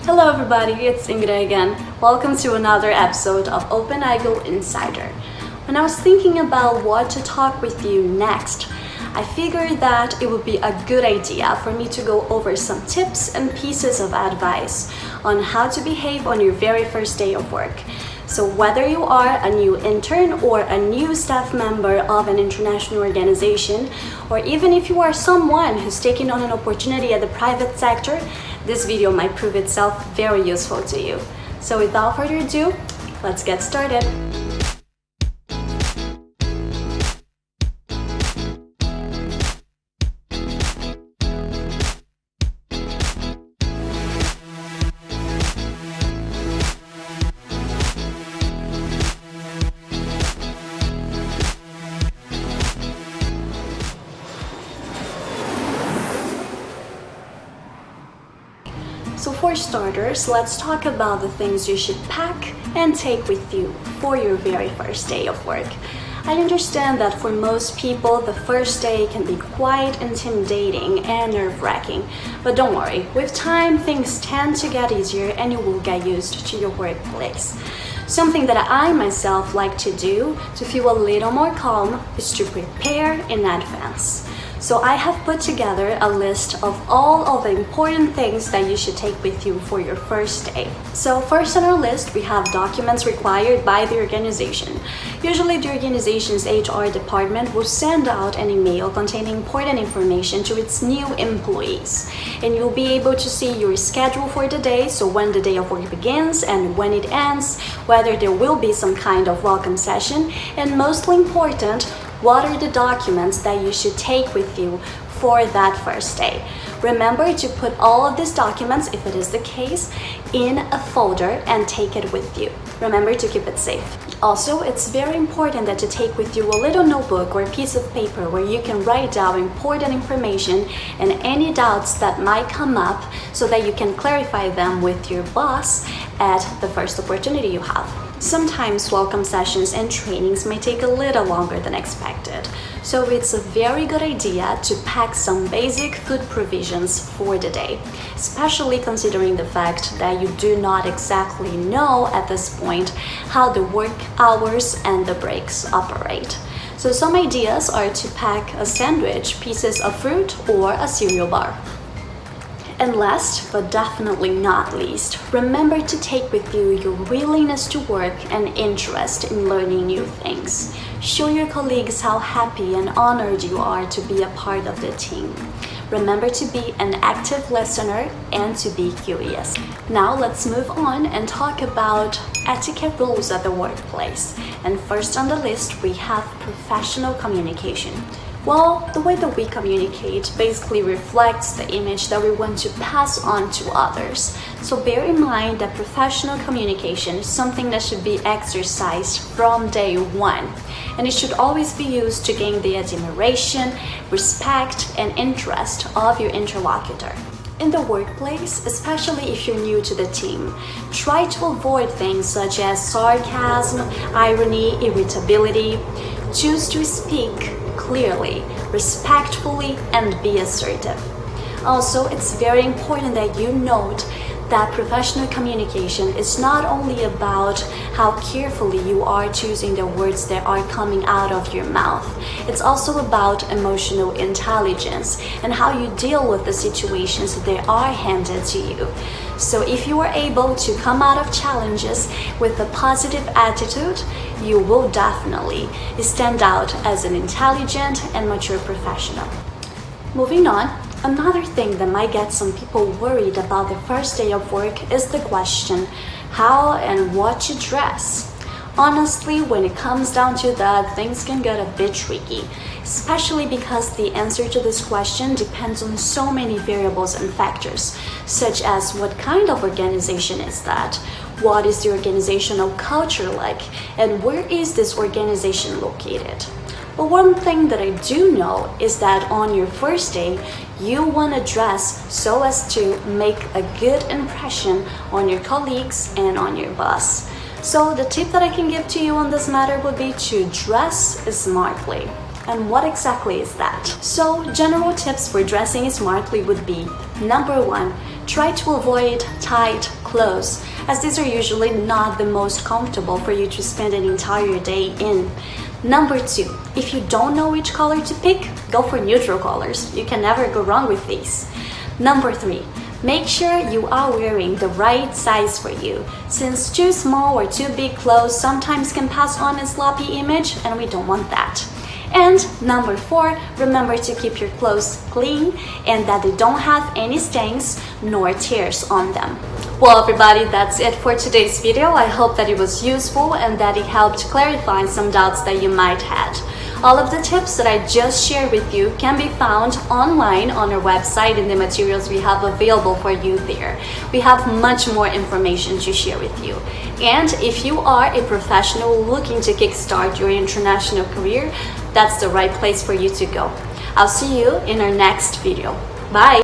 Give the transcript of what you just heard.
Hello everybody, it's Ingrid again. Welcome to another episode of OpenIGO Insider. When I was thinking about what to talk with you next, I figured that it would be a good idea for me to go over some tips and pieces of advice on how to behave on your very first day of work. So whether you are a new intern or a new staff member of an international organization, or even if you are someone who's taking on an opportunity at the private sector, this video might prove itself very useful to you. So without further ado, let's get started. So for starters, let's talk about the things you should pack and take with you for your very first day of work. I understand that for most people, the first day can be quite intimidating and nerve-wracking, but don't worry, with time things tend to get easier and you will get used to your workplace. Something that I myself like to do to feel a little more calm is to prepare in advance. So I have put together a list of all of the important things that you should take with you for your first day. So first on our list, we have documents required by the organization. Usually the organization's HR department will send out an email containing important information to its new employees. And you'll be able to see your schedule for the day, so when the day of work begins and when it ends, whether there will be some kind of welcome session, and mostly important, what are the documents that you should take with you for that first day. Remember to put all of these documents, if it is the case, in a folder and take it with you. Remember to keep it safe. Also, it's very important that you take with you a little notebook or piece of paper where you can write down important information and any doubts that might come up so that you can clarify them with your boss at the first opportunity you have. Sometimes welcome sessions and trainings may take a little longer than expected, so it's a very good idea to pack some basic food provisions for the day, especially considering the fact that you do not exactly know at this point how the work hours and the breaks operate. So some ideas are to pack a sandwich, pieces of fruit, or a cereal bar. And last, but definitely not least, remember to take with you your willingness to work and interest in learning new things. Show your colleagues how happy and honored you are to be a part of the team. Remember to be an active listener and to be curious. Now let's move on and talk about etiquette rules at the workplace. And first on the list, we have professional communication. Well, the way that we communicate basically reflects the image that we want to pass on to others. So bear in mind that professional communication is something that should be exercised from day one. And it should always be used to gain the admiration, respect, and interest of your interlocutor. In the workplace, especially if you're new to the team, try to avoid things such as sarcasm, irony, irritability. Choose to speak clearly, respectfully, and be assertive. Also, it's very important that you note that professional communication is not only about how carefully you are choosing the words that are coming out of your mouth. It's also about emotional intelligence and how you deal with the situations that are handed to you. So if you are able to come out of challenges with a positive attitude, you will definitely stand out as an intelligent and mature professional. Moving on, another thing that might get some people worried about the first day of work is the question, how and what to dress. Honestly, when it comes down to that, things can get a bit tricky, especially because the answer to this question depends on so many variables and factors, such as what kind of organization is that, what is the organizational culture like, and where is this organization located. But one thing that I do know is that on your first day, you want to dress so as to make a good impression on your colleagues and on your boss. So the tip that I can give to you on this matter would be to dress smartly. And what exactly is that? So general tips for dressing smartly would be: number one, Try to avoid tight clothes, as these are usually not the most comfortable for you to spend an entire day in. Number 2, if you don't know which color to pick, go for neutral colors. You can never go wrong with these. Number 3, make sure you are wearing the right size for you, since too small or too big clothes sometimes can pass on a sloppy image, and we don't want that. And number 4, remember to keep your clothes clean and that they don't have any stains nor tears on them. Well, everybody, that's it for today's video. I hope that it was useful and that it helped clarify some doubts that you might have. All of the tips that I just shared with you can be found online on our website in the materials we have available for you there. We have much more information to share with you. And if you are a professional looking to kickstart your international career, that's the right place for you to go. I'll see you in our next video. Bye!